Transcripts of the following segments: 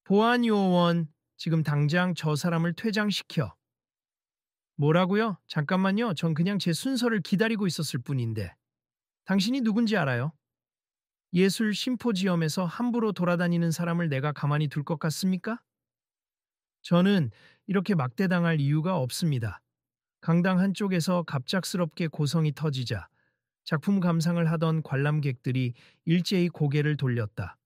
보안 요원, 지금 당장 저 사람을 퇴장시켜. 뭐라고요? 잠깐만요. 전 그냥 제 순서를 기다리고 있었을 뿐인데. 당신이 누군지 알아요? 예술 심포지엄에서 함부로 돌아다니는 사람을 내가 가만히 둘 것 같습니까? 저는 이렇게 막대당할 이유가 없습니다. 강당 한쪽에서 갑작스럽게 고성이 터지자 작품 감상을 하던 관람객들이 일제히 고개를 돌렸다.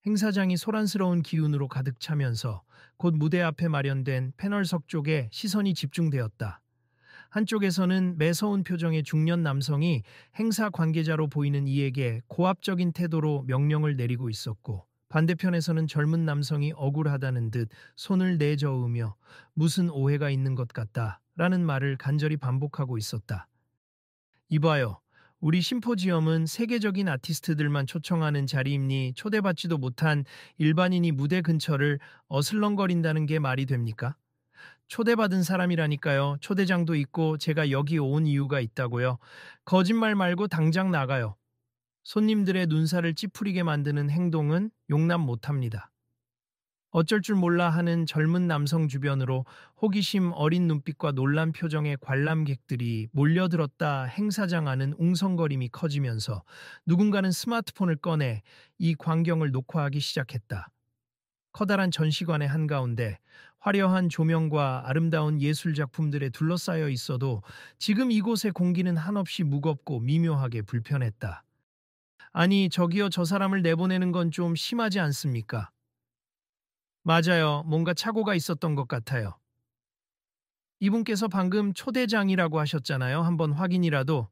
행사장이 소란스러운 기운으로 가득 차면서 곧 무대 앞에 마련된 패널석 쪽에 시선이 집중되었다. 한쪽에서는 매서운 표정의 중년 남성이 행사 관계자로 보이는 이에게 고압적인 태도로 명령을 내리고 있었고, 반대편에서는 젊은 남성이 억울하다는 듯 손을 내저으며 무슨 오해가 있는 것 같다 라는 말을 간절히 반복하고 있었다. 이봐요. 우리 심포지엄은 세계적인 아티스트들만 초청하는 자리임니 초대받지도 못한 일반인이 무대 근처를 어슬렁거린다는 게 말이 됩니까? 초대받은 사람이라니까요. 초대장도 있고 제가 여기 온 이유가 있다고요. 거짓말 말고 당장 나가요. 손님들의 눈살을 찌푸리게 만드는 행동은 용납 못합니다. 어쩔 줄 몰라 하는 젊은 남성 주변으로 호기심 어린 눈빛과 놀란 표정의 관람객들이 몰려들었다. 행사장 안은 웅성거림이 커지면서 누군가는 스마트폰을 꺼내 이 광경을 녹화하기 시작했다. 커다란 전시관의 한가운데 화려한 조명과 아름다운 예술 작품들에 둘러싸여 있어도 지금 이곳의 공기는 한없이 무겁고 미묘하게 불편했다. 아니, 저기요, 저 사람을 내보내는 건 좀 심하지 않습니까? 맞아요. 뭔가 착오가 있었던 것 같아요. 이분께서 방금 초대장이라고 하셨잖아요. 한번 확인이라도.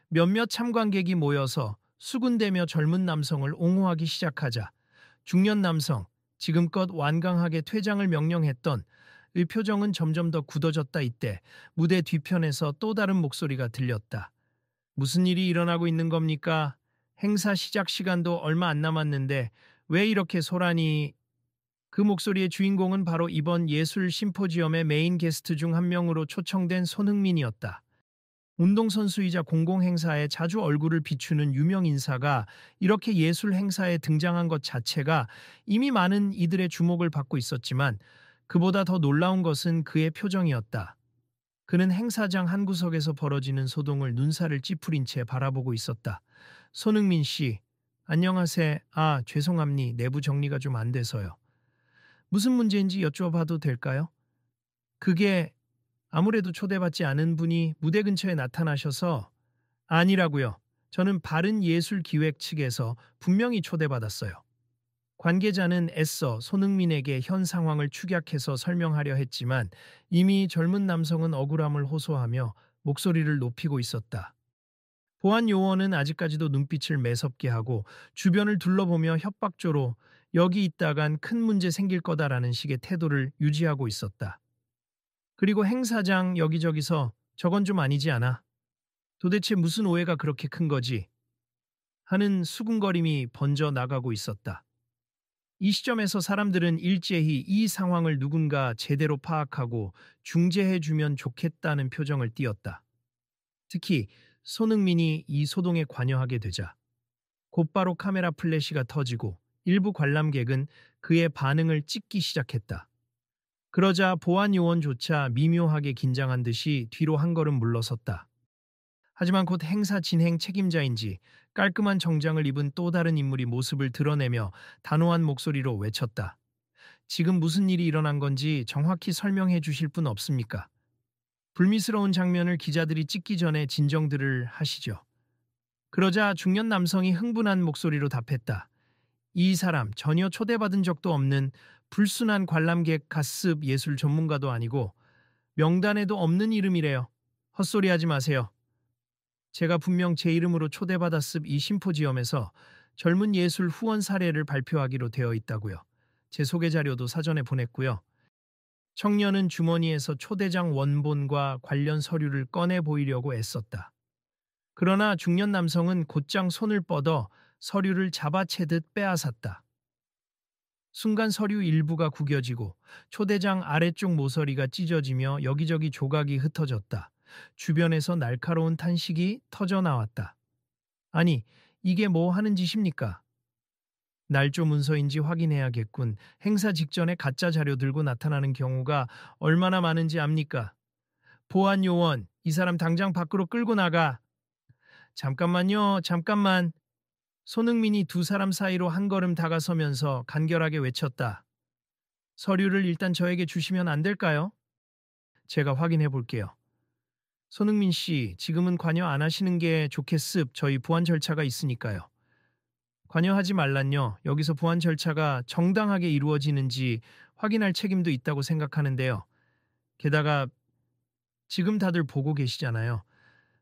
몇몇 참관객이 모여서 수군대며 젊은 남성을 옹호하기 시작하자 중년 남성, 지금껏 완강하게 퇴장을 명령했던 의 표정은 점점 더 굳어졌다. 이때 무대 뒤편에서 또 다른 목소리가 들렸다. 무슨 일이 일어나고 있는 겁니까? 행사 시작 시간도 얼마 안 남았는데 왜 이렇게 소란이... 그 목소리의 주인공은 바로 이번 예술 심포지엄의 메인 게스트 중 한 명으로 초청된 손흥민이었다. 운동선수이자 공공행사에 자주 얼굴을 비추는 유명 인사가 이렇게 예술 행사에 등장한 것 자체가 이미 많은 이들의 주목을 받고 있었지만, 그보다 더 놀라운 것은 그의 표정이었다. 그는 행사장 한 구석에서 벌어지는 소동을 눈살을 찌푸린 채 바라보고 있었다. 손흥민 씨, 안녕하세요. 아, 죄송합니. 내부 정리가 좀 안 돼서요. 무슨 문제인지 여쭤봐도 될까요? 그게 아무래도 초대받지 않은 분이 무대 근처에 나타나셔서... 아니라고요. 저는 바른예술기획 측에서 분명히 초대받았어요. 관계자는 애써 손흥민에게 현 상황을 축약해서 설명하려 했지만 이미 젊은 남성은 억울함을 호소하며 목소리를 높이고 있었다. 보안 요원은 아직까지도 눈빛을 매섭게 하고 주변을 둘러보며 협박조로 여기 있다간 큰 문제 생길 거다라는 식의 태도를 유지하고 있었다. 그리고 행사장 여기저기서 저건 좀 아니지 않아? 도대체 무슨 오해가 그렇게 큰 거지? 하는 수군거림이 번져 나가고 있었다. 이 시점에서 사람들은 일제히 이 상황을 누군가 제대로 파악하고 중재해주면 좋겠다는 표정을 띄었다. 특히 손흥민이 이 소동에 관여하게 되자 곧바로 카메라 플래시가 터지고 일부 관람객은 그의 반응을 찍기 시작했다. 그러자 보안 요원조차 미묘하게 긴장한 듯이 뒤로 한 걸음 물러섰다. 하지만 곧 행사 진행 책임자인지 깔끔한 정장을 입은 또 다른 인물이 모습을 드러내며 단호한 목소리로 외쳤다. 지금 무슨 일이 일어난 건지 정확히 설명해 주실 분 없습니까? 불미스러운 장면을 기자들이 찍기 전에 진정들을 하시죠. 그러자 중년 남성이 흥분한 목소리로 답했다. 이 사람 전혀 초대받은 적도 없는 불순한 관람객 가습 예술 전문가도 아니고 명단에도 없는 이름이래요. 헛소리하지 마세요. 제가 분명 제 이름으로 초대받았습. 이 심포지엄에서 젊은 예술 후원 사례를 발표하기로 되어 있다고요. 제 소개 자료도 사전에 보냈고요. 청년은 주머니에서 초대장 원본과 관련 서류를 꺼내 보이려고 애썼다. 그러나 중년 남성은 곧장 손을 뻗어 서류를 잡아채듯 빼앗았다. 순간 서류 일부가 구겨지고 초대장 아래쪽 모서리가 찢어지며 여기저기 조각이 흩어졌다. 주변에서 날카로운 탄식이 터져 나왔다. 아니, 이게 뭐 하는 짓입니까? 날조 문서인지 확인해야겠군. 행사 직전에 가짜 자료 들고 나타나는 경우가 얼마나 많은지 압니까? 보안 요원, 이 사람 당장 밖으로 끌고 나가. 잠깐만요, 잠깐만. 손흥민이 두 사람 사이로 한 걸음 다가서면서 간결하게 외쳤다. 서류를 일단 저에게 주시면 안 될까요? 제가 확인해 볼게요. 손흥민 씨, 지금은 관여 안 하시는 게 좋겠습. 저희 보안 절차가 있으니까요. 관여하지 말란요. 여기서 보안 절차가 정당하게 이루어지는지 확인할 책임도 있다고 생각하는데요. 게다가 지금 다들 보고 계시잖아요.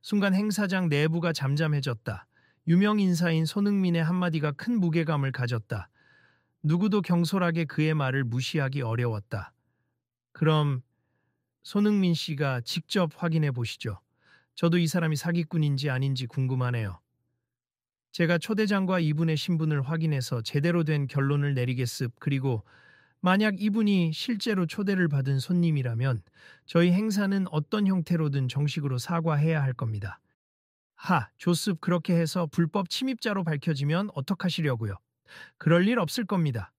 순간 행사장 내부가 잠잠해졌다. 유명 인사인 손흥민의 한마디가 큰 무게감을 가졌다. 누구도 경솔하게 그의 말을 무시하기 어려웠다. 그럼 손흥민 씨가 직접 확인해 보시죠. 저도 이 사람이 사기꾼인지 아닌지 궁금하네요. 제가 초대장과 이분의 신분을 확인해서 제대로 된 결론을 내리겠습. 그리고 만약 이분이 실제로 초대를 받은 손님이라면 저희 행사는 어떤 형태로든 정식으로 사과해야 할 겁니다. 좋습. 그렇게 해서 불법 침입자로 밝혀지면 어떡하시려고요? 그럴 일 없을 겁니다.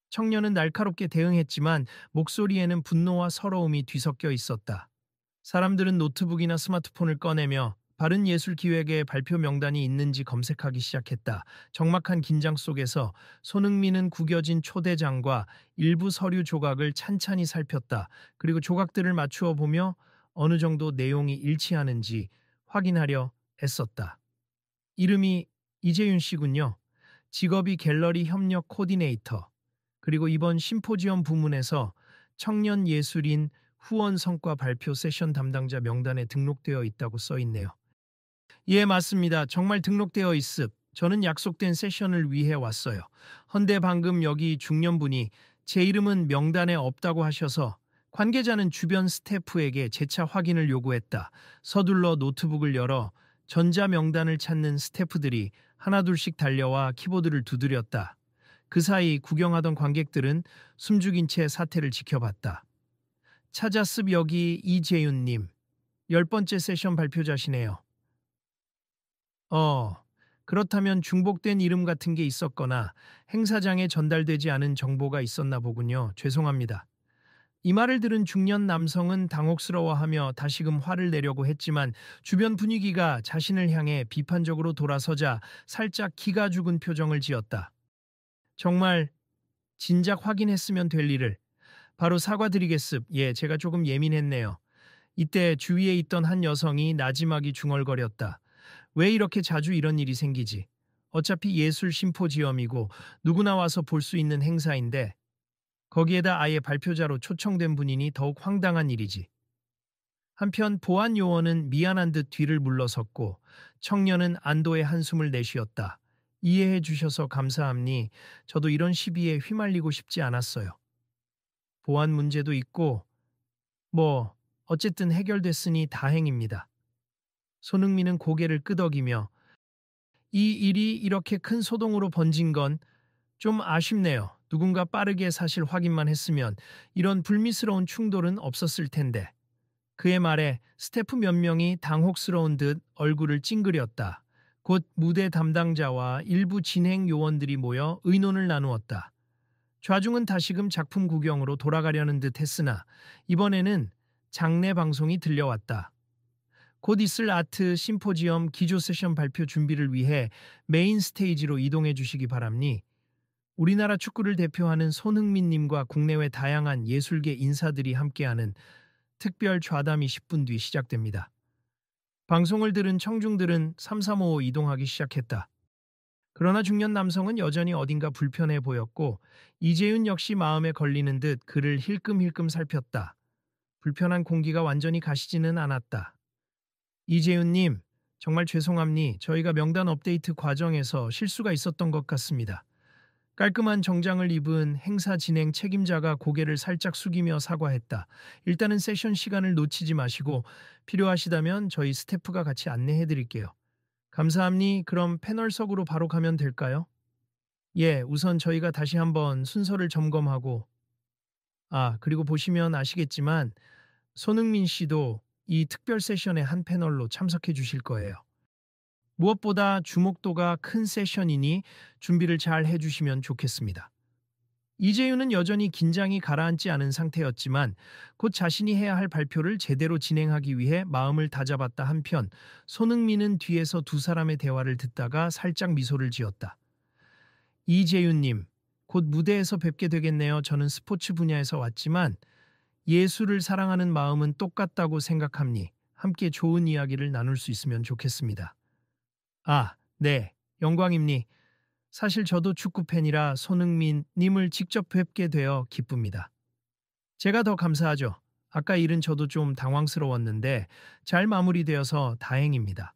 청년은 날카롭게 대응했지만 목소리에는 분노와 서러움이 뒤섞여 있었다. 사람들은 노트북이나 스마트폰을 꺼내며 바른예술기획의 발표 명단이 있는지 검색하기 시작했다. 적막한 긴장 속에서 손흥민은 구겨진 초대장과 일부 서류 조각을 찬찬히 살폈다. 그리고 조각들을 맞추어 보며 어느 정도 내용이 일치하는지 확인하려 애썼다. 이름이 이재윤 씨군요. 직업이 갤러리 협력 코디네이터. 그리고 이번 심포지엄 부문에서 청년 예술인 후원 성과 발표 세션 담당자 명단에 등록되어 있다고 써 있네요. 예, 맞습니다. 정말 등록되어 있습. 저는 약속된 세션을 위해 왔어요. 헌데 방금 여기 중년분이 제 이름은 명단에 없다고 하셔서 관계자는 주변 스태프에게 재차 확인을 요구했다. 서둘러 노트북을 열어 전자 명단을 찾는 스태프들이 하나둘씩 달려와 키보드를 두드렸다. 그 사이 구경하던 관객들은 숨죽인 채 사태를 지켜봤다. 찾았습. 여기 이재윤님. 10번째 세션 발표자시네요. 그렇다면 중복된 이름 같은 게 있었거나 행사장에 전달되지 않은 정보가 있었나 보군요. 죄송합니다. 이 말을 들은 중년 남성은 당혹스러워하며 다시금 화를 내려고 했지만 주변 분위기가 자신을 향해 비판적으로 돌아서자 살짝 기가 죽은 표정을 지었다. 정말 진작 확인했으면 될 일을. 바로 사과드리겠습. 예, 제가 조금 예민했네요. 이때 주위에 있던 한 여성이 나지막이 중얼거렸다. 왜 이렇게 자주 이런 일이 생기지? 어차피 예술 심포지엄이고 누구나 와서 볼 수 있는 행사인데 거기에다 아예 발표자로 초청된 분이니 더욱 황당한 일이지. 한편 보안 요원은 미안한 듯 뒤를 물러섰고 청년은 안도의 한숨을 내쉬었다. 이해해 주셔서 감사합니. 저도 이런 시비에 휘말리고 싶지 않았어요. 보안 문제도 있고 어쨌든 해결됐으니 다행입니다. 손흥민은 고개를 끄덕이며 이 일이 이렇게 큰 소동으로 번진 건 좀 아쉽네요. 누군가 빠르게 사실 확인만 했으면 이런 불미스러운 충돌은 없었을 텐데. 그의 말에 스태프 몇 명이 당혹스러운 듯 얼굴을 찡그렸다. 곧 무대 담당자와 일부 진행 요원들이 모여 의논을 나누었다. 좌중은 다시금 작품 구경으로 돌아가려는 듯 했으나 이번에는 장례 방송이 들려왔다. 곧 있을 아트 심포지엄 기조 세션 발표 준비를 위해 메인 스테이지로 이동해 주시기 바랍니. 우리나라 축구를 대표하는 손흥민님과 국내외 다양한 예술계 인사들이 함께하는 특별 좌담이 10분 뒤 시작됩니다. 방송을 들은 청중들은 3355 이동하기 시작했다. 그러나 중년 남성은 여전히 어딘가 불편해 보였고 이재윤 역시 마음에 걸리는 듯 그를 힐끔힐끔 살폈다. 불편한 공기가 완전히 가시지는 않았다. 이재윤님, 정말 죄송합니. 저희가 명단 업데이트 과정에서 실수가 있었던 것 같습니다. 깔끔한 정장을 입은 행사 진행 책임자가 고개를 살짝 숙이며 사과했다. 일단은 세션 시간을 놓치지 마시고 필요하시다면 저희 스태프가 같이 안내해 드릴게요. 감사합니. 그럼 패널석으로 바로 가면 될까요? 예, 우선 저희가 다시 한번 순서를 점검하고 그리고 보시면 아시겠지만 손흥민 씨도 이 특별 세션의 한 패널로 참석해 주실 거예요. 무엇보다 주목도가 큰 세션이니 준비를 잘 해주시면 좋겠습니다. 이재윤은 여전히 긴장이 가라앉지 않은 상태였지만 곧 자신이 해야 할 발표를 제대로 진행하기 위해 마음을 다잡았다 한편 손흥민은 뒤에서 두 사람의 대화를 듣다가 살짝 미소를 지었다. 이재윤님, 곧 무대에서 뵙게 되겠네요. 저는 스포츠 분야에서 왔지만 예술을 사랑하는 마음은 똑같다고 생각합니. 함께 좋은 이야기를 나눌 수 있으면 좋겠습니다. 아, 네, 영광입니. 사실 저도 축구 팬이라 손흥민 님을 직접 뵙게 되어 기쁩니다. 제가 더 감사하죠. 아까 일은 저도 좀 당황스러웠는데 잘 마무리되어서 다행입니다.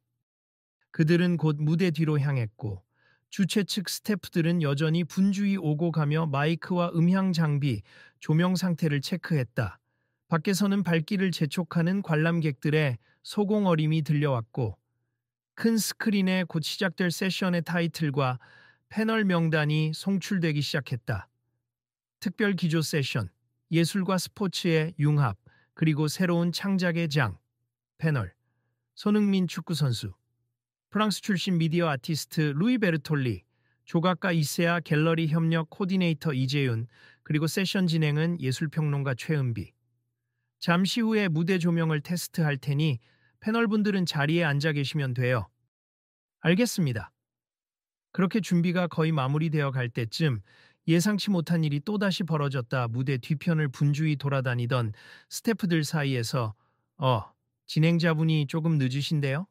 그들은 곧 무대 뒤로 향했고 주최 측 스태프들은 여전히 분주히 오고 가며 마이크와 음향 장비, 조명 상태를 체크했다. 밖에서는 발길을 재촉하는 관람객들의 소공어림이 들려왔고 큰 스크린에 곧 시작될 세션의 타이틀과 패널 명단이 송출되기 시작했다. 특별 기조 세션, 예술과 스포츠의 융합, 그리고 새로운 창작의 장, 패널, 손흥민 축구선수, 프랑스 출신 미디어 아티스트 루이 베르톨리, 조각가 이세아 갤러리 협력 코디네이터 이재윤, 그리고 세션 진행은 예술평론가 최은비. 잠시 후에 무대 조명을 테스트할 테니 패널분들은 자리에 앉아 계시면 돼요. 알겠습니다. 그렇게 준비가 거의 마무리되어 갈 때쯤 예상치 못한 일이 또다시 벌어졌다. 무대 뒤편을 분주히 돌아다니던 스태프들 사이에서 진행자분이 조금 늦으신데요?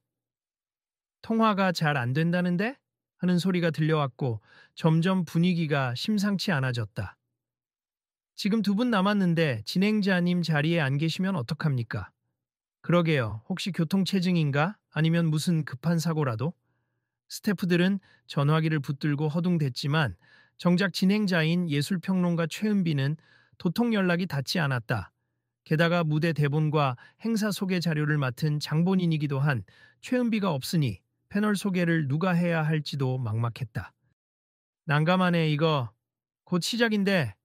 통화가 잘 안 된다는데? 하는 소리가 들려왔고 점점 분위기가 심상치 않아졌다. 지금 두 분 남았는데 진행자님 자리에 안 계시면 어떡합니까? 그러게요. 혹시 교통체증인가? 아니면 무슨 급한 사고라도? 스태프들은 전화기를 붙들고 허둥댔지만 정작 진행자인 예술평론가 최은비는 도통 연락이 닿지 않았다. 게다가 무대 대본과 행사 소개 자료를 맡은 장본인이기도 한 최은비가 없으니 패널 소개를 누가 해야 할지도 막막했다. 난감하네 이거. 곧 시작인데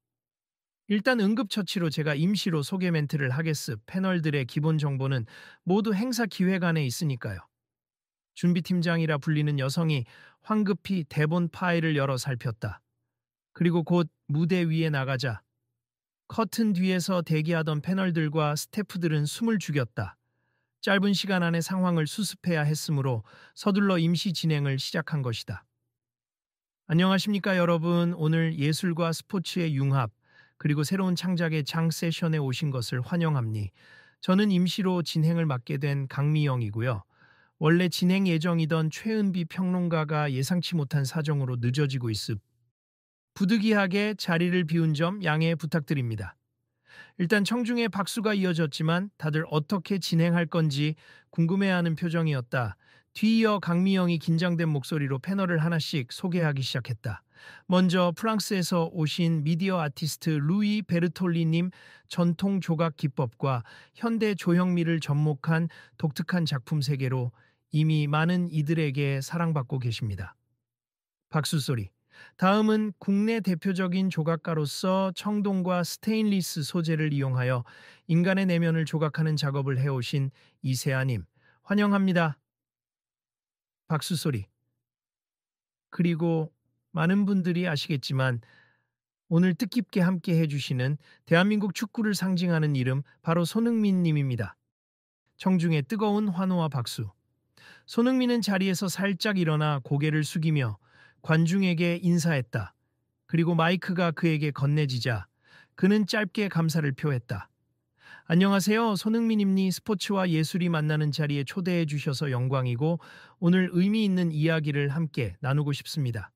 일단 응급처치로 제가 임시로 소개 멘트를 하겠습. 패널들의 기본 정보는 모두 행사 기획안에 있으니까요. 준비팀장이라 불리는 여성이 황급히 대본 파일을 열어 살폈다. 그리고 곧 무대 위에 나가자 커튼 뒤에서 대기하던 패널들과 스태프들은 숨을 죽였다. 짧은 시간 안에 상황을 수습해야 했으므로 서둘러 임시 진행을 시작한 것이다. 안녕하십니까 여러분. 오늘 예술과 스포츠의 융합 그리고 새로운 창작의 장 세션에 오신 것을 환영합니. 저는 임시로 진행을 맡게 된 강미영이고요. 원래 진행 예정이던 최은비 평론가가 예상치 못한 사정으로 늦어지고 있습. 부득이하게 자리를 비운 점 양해 부탁드립니다. 일단 청중의 박수가 이어졌지만 다들 어떻게 진행할 건지 궁금해하는 표정이었다. 뒤이어 강미영이 긴장된 목소리로 패널을 하나씩 소개하기 시작했다. 먼저 프랑스에서 오신 미디어 아티스트 루이 베르톨리님 전통 조각 기법과 현대 조형미를 접목한 독특한 작품 세계로 이미 많은 이들에게 사랑받고 계십니다. 박수 소리. 다음은 국내 대표적인 조각가로서 청동과 스테인리스 소재를 이용하여 인간의 내면을 조각하는 작업을 해오신 이세아님, 환영합니다. 박수 소리. 그리고 많은 분들이 아시겠지만 오늘 뜻깊게 함께 해주시는 대한민국 축구를 상징하는 이름 바로 손흥민 님입니다. 청중의 뜨거운 환호와 박수. 손흥민은 자리에서 살짝 일어나 고개를 숙이며 관중에게 인사했다. 그리고 마이크가 그에게 건네지자 그는 짧게 감사를 표했다. 안녕하세요. 손흥민입니. 스포츠와 예술이 만나는 자리에 초대해 주셔서 영광이고 오늘 의미 있는 이야기를 함께 나누고 싶습니다.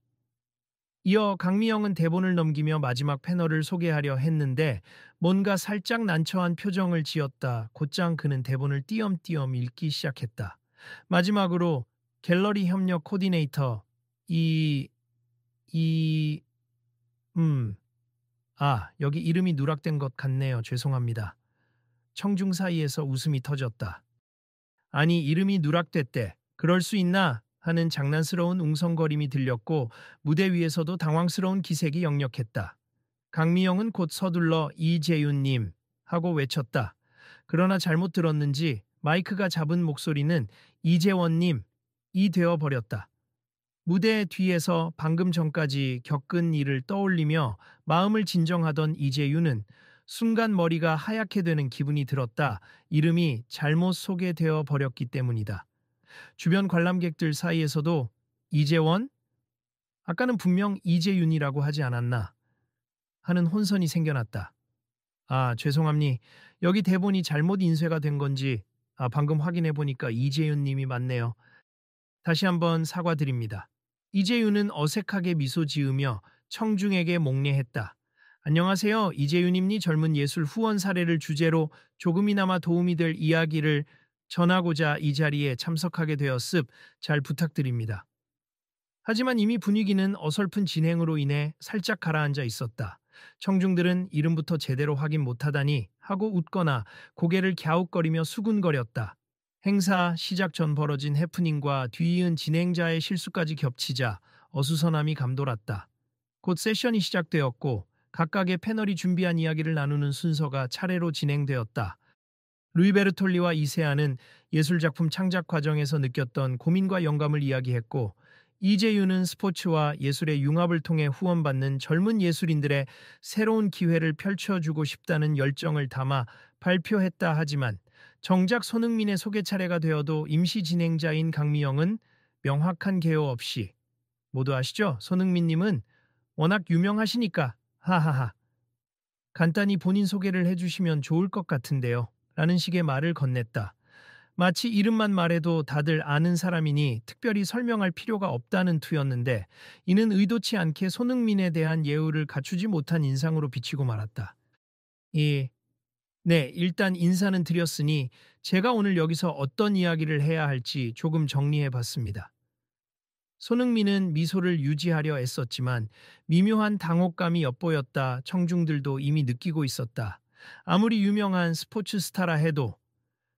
이어 강미영은 대본을 넘기며 마지막 패널을 소개하려 했는데 뭔가 살짝 난처한 표정을 지었다. 곧장 그는 대본을 띄엄띄엄 읽기 시작했다. 마지막으로 갤러리 협력 코디네이터 여기 이름이 누락된 것 같네요. 죄송합니다. 청중 사이에서 웃음이 터졌다. 아니 이름이 누락됐대. 그럴 수 있나? 하는 장난스러운 웅성거림이 들렸고 무대 위에서도 당황스러운 기색이 역력했다. 강미영은 곧 서둘러 이재윤님 하고 외쳤다. 그러나 잘못 들었는지 마이크가 잡은 목소리는 이재원님 되어 버렸다. 무대 뒤에서 방금 전까지 겪은 일을 떠올리며 마음을 진정하던 이재윤은 순간 머리가 하얗게 되는 기분이 들었다. 이름이 잘못 소개되어 버렸기 때문이다. 주변 관람객들 사이에서도 이재원? 아까는 분명 이재윤이라고 하지 않았나? 하는 혼선이 생겨났다. 아, 죄송합니. 여기 대본이 잘못 인쇄가 된 건지 방금 확인해 보니까 이재윤 님이 맞네요. 다시 한번 사과드립니다. 이재윤은 어색하게 미소 지으며 청중에게 목례했다. 안녕하세요. 이재윤님니 젊은 예술 후원 사례를 주제로 조금이나마 도움이 될 이야기를 전하고자 이 자리에 참석하게 되었습. 잘 부탁드립니다. 하지만 이미 분위기는 어설픈 진행으로 인해 살짝 가라앉아 있었다. 청중들은 이름부터 제대로 확인 못하다니 하고 웃거나 고개를 갸웃거리며 수군거렸다. 행사 시작 전 벌어진 해프닝과 뒤이은 진행자의 실수까지 겹치자 어수선함이 감돌았다. 곧 세션이 시작되었고 각각의 패널이 준비한 이야기를 나누는 순서가 차례로 진행되었다. 루이 베르톨리와 이세아는 예술작품 창작 과정에서 느꼈던 고민과 영감을 이야기했고 이재윤은 스포츠와 예술의 융합을 통해 후원받는 젊은 예술인들의 새로운 기회를 펼쳐주고 싶다는 열정을 담아 발표했다. 하지만 정작 손흥민의 소개 차례가 되어도 임시 진행자인 강미영은 명확한 개요 없이 모두 아시죠? 손흥민님은 워낙 유명하시니까 하하하 간단히 본인 소개를 해주시면 좋을 것 같은데요 라는 식의 말을 건넸다. 마치 이름만 말해도 다들 아는 사람이니 특별히 설명할 필요가 없다는 투였는데 이는 의도치 않게 손흥민에 대한 예우를 갖추지 못한 인상으로 비치고 말았다. 네, 일단 인사는 드렸으니 제가 오늘 여기서 어떤 이야기를 해야 할지 조금 정리해 봤습니다. 손흥민은 미소를 유지하려 애썼지만 미묘한 당혹감이 엿보였다. 청중들도 이미 느끼고 있었다. 아무리 유명한 스포츠 스타라 해도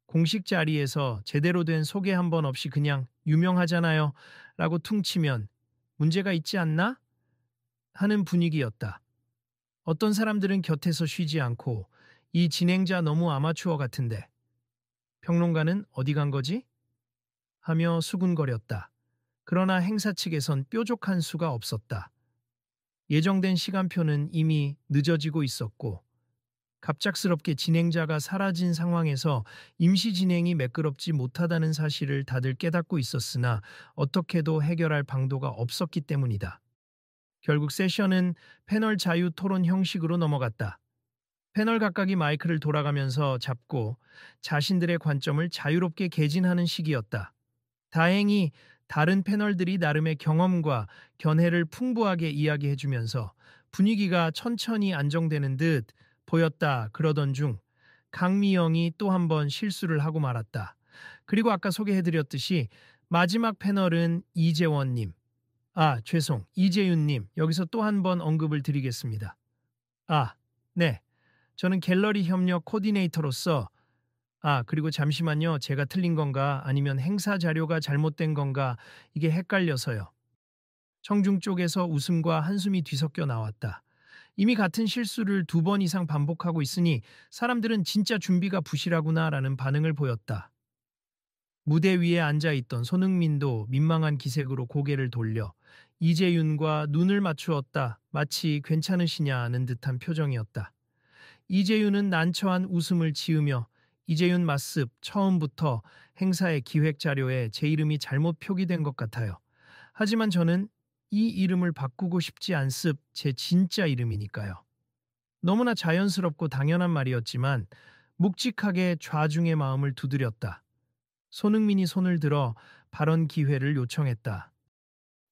공식 자리에서 제대로 된 소개 한 번 없이 그냥 유명하잖아요 라고 퉁치면 문제가 있지 않나? 하는 분위기였다. 어떤 사람들은 곁에서 쉬지 않고 이 진행자 너무 아마추어 같은데 평론가는 어디 간 거지? 하며 수군거렸다. 그러나 행사 측에선 뾰족한 수가 없었다. 예정된 시간표는 이미 늦어지고 있었고 갑작스럽게 진행자가 사라진 상황에서 임시 진행이 매끄럽지 못하다는 사실을 다들 깨닫고 있었으나 어떻게도 해결할 방도가 없었기 때문이다. 결국 세션은 패널 자유 토론 형식으로 넘어갔다. 패널 각각이 마이크를 돌아가면서 잡고 자신들의 관점을 자유롭게 개진하는 시기였다. 다행히 다른 패널들이 나름의 경험과 견해를 풍부하게 이야기해주면서 분위기가 천천히 안정되는 듯 보였다. 그러던 중 강미영이 또 한 번 실수를 하고 말았다. 그리고 아까 소개해드렸듯이 마지막 패널은 이재원님. 이재윤님. 여기서 또 한 번 언급을 드리겠습니다. 네. 저는 갤러리 협력 코디네이터로서 그리고 잠시만요. 제가 틀린 건가 아니면 행사 자료가 잘못된 건가 이게 헷갈려서요. 청중 쪽에서 웃음과 한숨이 뒤섞여 나왔다. 이미 같은 실수를 2번 이상 반복하고 있으니 사람들은 진짜 준비가 부실하구나라는 반응을 보였다. 무대 위에 앉아있던 손흥민도 민망한 기색으로 고개를 돌려 이재윤과 눈을 맞추었다. 마치 괜찮으시냐는 듯한 표정이었다. 이재윤은 난처한 웃음을 지으며 이재윤 맞습 처음부터 행사의 기획 자료에 제 이름이 잘못 표기된 것 같아요. 하지만 저는 이 이름을 바꾸고 싶지 않습. 제 진짜 이름이니까요. 너무나 자연스럽고 당연한 말이었지만 묵직하게 좌중의 마음을 두드렸다. 손흥민이 손을 들어 발언 기회를 요청했다.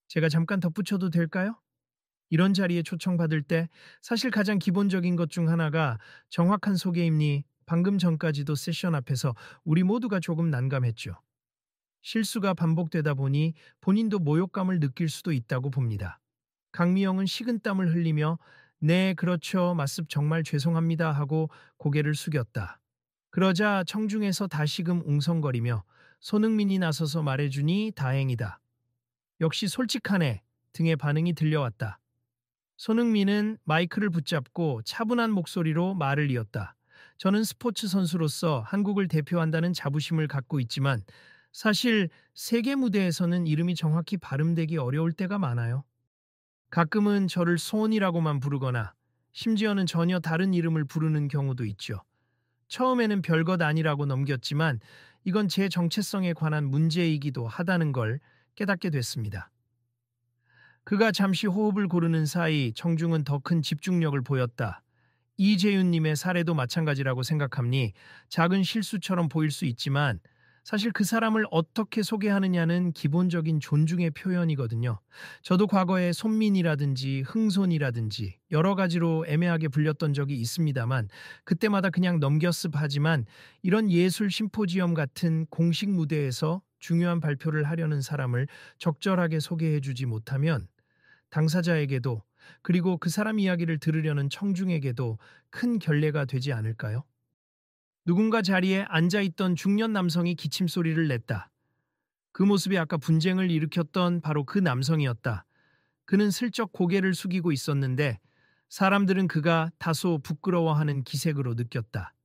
제가 잠깐 덧붙여도 될까요? 이런 자리에 초청받을 때 사실 가장 기본적인 것 중 하나가 정확한 소개임니 방금 전까지도 세션 앞에서 우리 모두가 조금 난감했죠. 실수가 반복되다 보니 본인도 모욕감을 느낄 수도 있다고 봅니다. 강미영은 식은땀을 흘리며 네, 그렇죠. 맞습 정말 죄송합니다 하고 고개를 숙였다. 그러자 청중에서 다시금 웅성거리며 손흥민이 나서서 말해주니 다행이다. 역시 솔직하네 등의 반응이 들려왔다. 손흥민은 마이크를 붙잡고 차분한 목소리로 말을 이었다. 저는 스포츠 선수로서 한국을 대표한다는 자부심을 갖고 있지만 사실 세계 무대에서는 이름이 정확히 발음되기 어려울 때가 많아요. 가끔은 저를 소원이라고만 부르거나 심지어는 전혀 다른 이름을 부르는 경우도 있죠. 처음에는 별것 아니라고 넘겼지만 이건 제 정체성에 관한 문제이기도 하다는 걸 깨닫게 됐습니다. 그가 잠시 호흡을 고르는 사이 청중은 더 큰 집중력을 보였다. 이재윤님의 사례도 마찬가지라고 생각합니 작은 실수처럼 보일 수 있지만 사실 그 사람을 어떻게 소개하느냐는 기본적인 존중의 표현이거든요. 저도 과거에 손민이라든지 흥손이라든지 여러 가지로 애매하게 불렸던 적이 있습니다만 그때마다 그냥 넘겼습 하지만 이런 예술 심포지엄 같은 공식 무대에서 중요한 발표를 하려는 사람을 적절하게 소개해주지 못하면 당사자에게도 그리고 그 사람 이야기를 들으려는 청중에게도 큰 결례가 되지 않을까요? 누군가 자리에 앉아있던 중년 남성이 기침소리를 냈다. 그 모습이 아까 분쟁을 일으켰던 바로 그 남성이었다. 그는 슬쩍 고개를 숙이고 있었는데 사람들은 그가 다소 부끄러워하는 기색으로 느꼈다.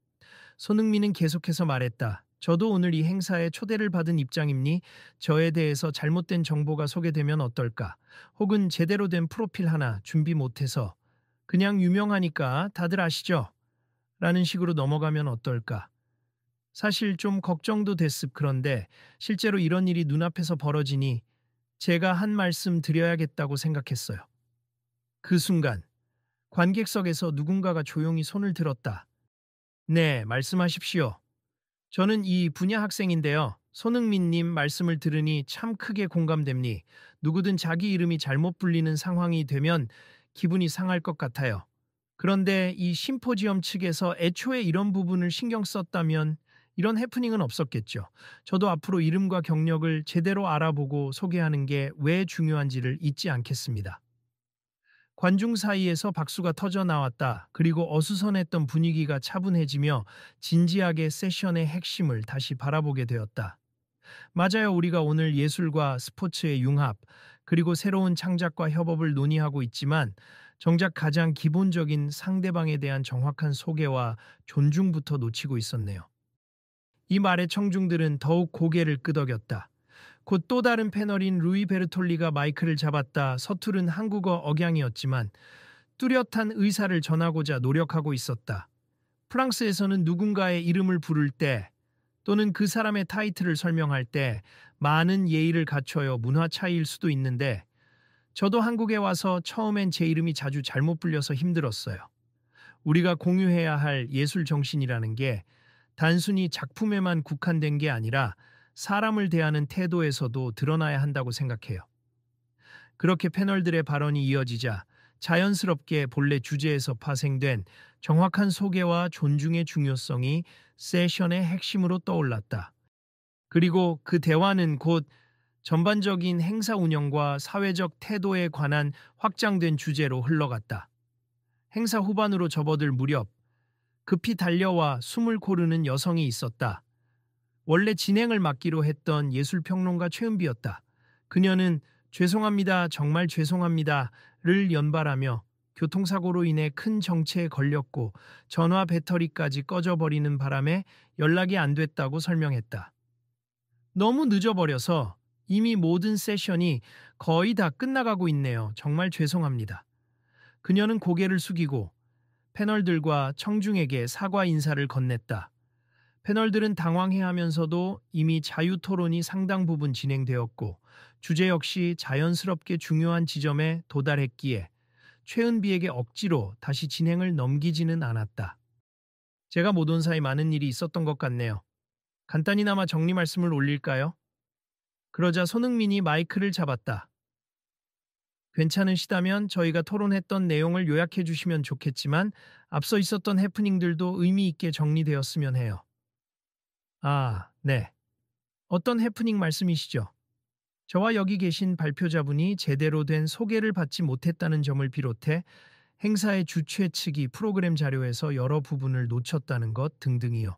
손흥민은 계속해서 말했다. 저도 오늘 이 행사에 초대를 받은 입장입니? 저에 대해서 잘못된 정보가 소개되면 어떨까? 혹은 제대로 된 프로필 하나 준비 못해서 그냥 유명하니까 다들 아시죠? 라는 식으로 넘어가면 어떨까? 사실 좀 걱정도 됐습. 그런데 실제로 이런 일이 눈앞에서 벌어지니 제가 한 말씀 드려야겠다고 생각했어요. 그 순간 관객석에서 누군가가 조용히 손을 들었다. 네, 말씀하십시오. 저는 이 분야 학생인데요. 손흥민님 말씀을 들으니 참 크게 공감됩니. 누구든 자기 이름이 잘못 불리는 상황이 되면 기분이 상할 것 같아요. 그런데 이 심포지엄 측에서 애초에 이런 부분을 신경 썼다면 이런 해프닝은 없었겠죠. 저도 앞으로 이름과 경력을 제대로 알아보고 소개하는 게 왜 중요한지를 잊지 않겠습니다. 관중 사이에서 박수가 터져 나왔다. 그리고 어수선했던 분위기가 차분해지며 진지하게 세션의 핵심을 다시 바라보게 되었다. 맞아요. 우리가 오늘 예술과 스포츠의 융합, 그리고 새로운 창작과 협업을 논의하고 있지만 정작 가장 기본적인 상대방에 대한 정확한 소개와 존중부터 놓치고 있었네요. 이 말에 청중들은 더욱 고개를 끄덕였다. 곧 또 다른 패널인 루이 베르톨리가 마이크를 잡았다. 서투른 한국어 억양이었지만 뚜렷한 의사를 전하고자 노력하고 있었다. 프랑스에서는 누군가의 이름을 부를 때 또는 그 사람의 타이틀을 설명할 때 많은 예의를 갖춰요. 문화 차이일 수도 있는데 저도 한국에 와서 처음엔 제 이름이 자주 잘못 불려서 힘들었어요. 우리가 공유해야 할 예술 정신이라는 게 단순히 작품에만 국한된 게 아니라 사람을 대하는 태도에서도 드러나야 한다고 생각해요. 그렇게 패널들의 발언이 이어지자 자연스럽게 본래 주제에서 파생된 정확한 소개와 존중의 중요성이 세션의 핵심으로 떠올랐다. 그리고 그 대화는 곧 전반적인 행사 운영과 사회적 태도에 관한 확장된 주제로 흘러갔다. 행사 후반으로 접어들 무렵 급히 달려와 숨을 고르는 여성이 있었다. 원래 진행을 맡기로 했던 예술평론가 최은비였다. 그녀는 죄송합니다, 정말 죄송합니다를 연발하며 교통사고로 인해 큰 정체에 걸렸고 전화 배터리까지 꺼져버리는 바람에 연락이 안 됐다고 설명했다. 너무 늦어버려서 이미 모든 세션이 거의 다 끝나가고 있네요. 정말 죄송합니다. 그녀는 고개를 숙이고 패널들과 청중에게 사과 인사를 건넸다. 패널들은 당황해하면서도 이미 자유 토론이 상당 부분 진행되었고 주제 역시 자연스럽게 중요한 지점에 도달했기에 최은비에게 억지로 다시 진행을 넘기지는 않았다. 제가 못 온 사이 많은 일이 있었던 것 같네요. 간단히나마 정리 말씀을 올릴까요? 그러자 손흥민이 마이크를 잡았다. 괜찮으시다면 저희가 토론했던 내용을 요약해 주시면 좋겠지만 앞서 있었던 해프닝들도 의미 있게 정리되었으면 해요. 아, 네. 어떤 해프닝 말씀이시죠? 저와 여기 계신 발표자분이 제대로 된 소개를 받지 못했다는 점을 비롯해 행사의 주최 측이 프로그램 자료에서 여러 부분을 놓쳤다는 것 등등이요.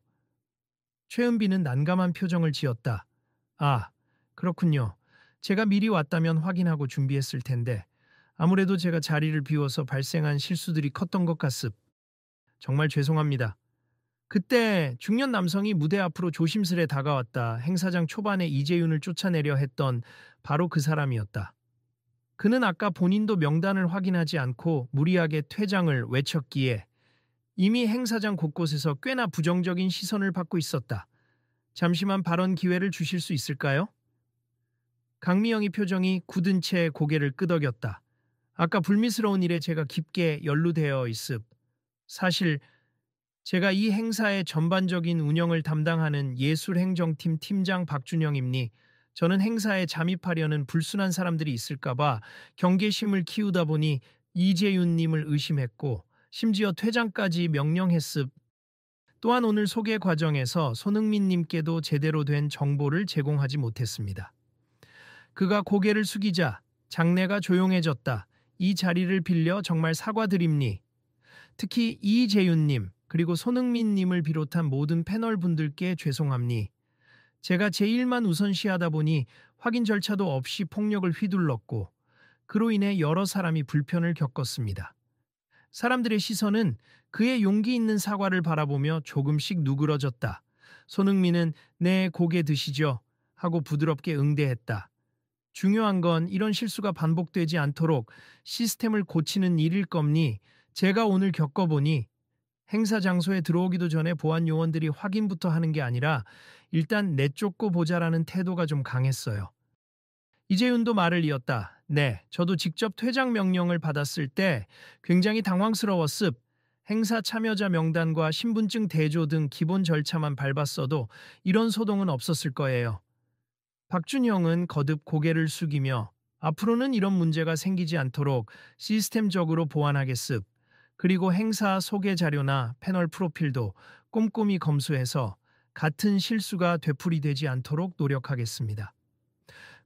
최은비는 난감한 표정을 지었다. 아, 그렇군요. 제가 미리 왔다면 확인하고 준비했을 텐데 아무래도 제가 자리를 비워서 발생한 실수들이 컸던 것 같습. 정말 죄송합니다. 그때 중년 남성이 무대 앞으로 조심스레 다가왔다. 행사장 초반에 이재윤을 쫓아내려 했던 바로 그 사람이었다. 그는 아까 본인도 명단을 확인하지 않고 무리하게 퇴장을 외쳤기에 이미 행사장 곳곳에서 꽤나 부정적인 시선을 받고 있었다. 잠시만 발언 기회를 주실 수 있을까요? 강미영의 표정이 굳은 채 고개를 끄덕였다. 아까 불미스러운 일에 제가 깊게 연루되어 있습. 사실 제가 이 행사의 전반적인 운영을 담당하는 예술행정팀 팀장 박준영입니. 저는 행사에 잠입하려는 불순한 사람들이 있을까봐 경계심을 키우다 보니 이재윤님을 의심했고 심지어 퇴장까지 명령했습. 또한 오늘 소개 과정에서 손흥민님께도 제대로 된 정보를 제공하지 못했습니다. 그가 고개를 숙이자 장내가 조용해졌다. 이 자리를 빌려 정말 사과드립니. 특히 이재윤님 그리고 손흥민님을 비롯한 모든 패널 분들께 죄송합니. 제가 제 일만 우선시하다 보니 확인 절차도 없이 폭력을 휘둘렀고 그로 인해 여러 사람이 불편을 겪었습니다. 사람들의 시선은 그의 용기 있는 사과를 바라보며 조금씩 누그러졌다. 손흥민은 네, 고개 드시죠 하고 부드럽게 응대했다. 중요한 건 이런 실수가 반복되지 않도록 시스템을 고치는 일일 겁니. 제가 오늘 겪어보니 행사 장소에 들어오기도 전에 보안 요원들이 확인부터 하는 게 아니라 일단 내쫓고 보자라는 태도가 좀 강했어요. 이재윤도 말을 이었다. 네, 저도 직접 퇴장 명령을 받았을 때 굉장히 당황스러웠습. 행사 참여자 명단과 신분증 대조 등 기본 절차만 밟았어도 이런 소동은 없었을 거예요. 박준영은 거듭 고개를 숙이며 앞으로는 이런 문제가 생기지 않도록 시스템적으로 보완하겠습. 그리고 행사 소개 자료나 패널 프로필도 꼼꼼히 검수해서 같은 실수가 되풀이되지 않도록 노력하겠습니다.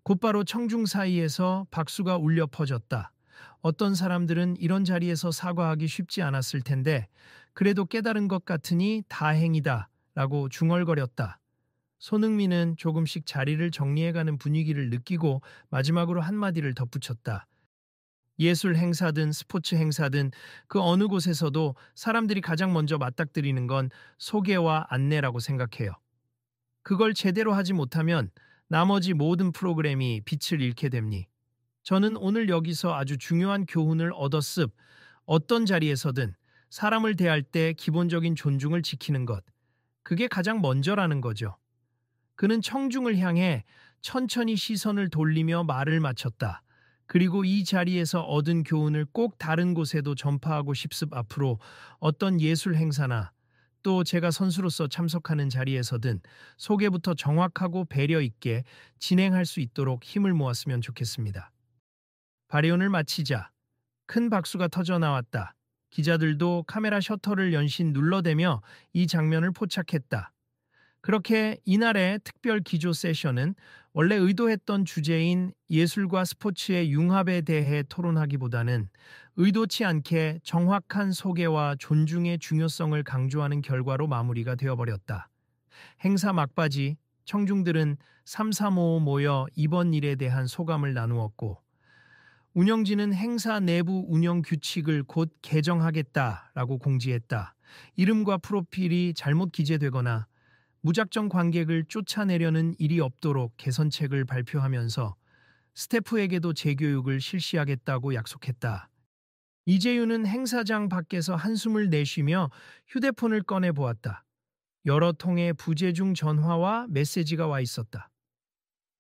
곧바로 청중 사이에서 박수가 울려 퍼졌다. 어떤 사람들은 이런 자리에서 사과하기 쉽지 않았을 텐데 그래도 깨달은 것 같으니 다행이다 라고 중얼거렸다. 손흥민은 조금씩 자리를 정리해가는 분위기를 느끼고 마지막으로 한마디를 덧붙였다. 예술 행사든 스포츠 행사든 그 어느 곳에서도 사람들이 가장 먼저 맞닥뜨리는 건 소개와 안내라고 생각해요. 그걸 제대로 하지 못하면 나머지 모든 프로그램이 빛을 잃게 됩니. 저는 오늘 여기서 아주 중요한 교훈을 얻었습. 어떤 자리에서든 사람을 대할 때 기본적인 존중을 지키는 것. 그게 가장 먼저라는 거죠. 그는 청중을 향해 천천히 시선을 돌리며 말을 마쳤다. 그리고 이 자리에서 얻은 교훈을 꼭 다른 곳에도 전파하고 싶습. 앞으로 어떤 예술 행사나 또 제가 선수로서 참석하는 자리에서든 소개부터 정확하고 배려 있게 진행할 수 있도록 힘을 모았으면 좋겠습니다. 발언을 마치자 큰 박수가 터져 나왔다. 기자들도 카메라 셔터를 연신 눌러대며 이 장면을 포착했다. 그렇게 이날의 특별 기조 세션은 원래 의도했던 주제인 예술과 스포츠의 융합에 대해 토론하기보다는 의도치 않게 정확한 소개와 존중의 중요성을 강조하는 결과로 마무리가 되어버렸다. 행사 막바지 청중들은 삼삼오오 모여 이번 일에 대한 소감을 나누었고 운영진은 행사 내부 운영 규칙을 곧 개정하겠다라고 공지했다. 이름과 프로필이 잘못 기재되거나 무작정 관객을 쫓아내려는 일이 없도록 개선책을 발표하면서 스태프에게도 재교육을 실시하겠다고 약속했다. 이재윤은 행사장 밖에서 한숨을 내쉬며 휴대폰을 꺼내 보았다. 여러 통의 부재중 전화와 메시지가 와 있었다.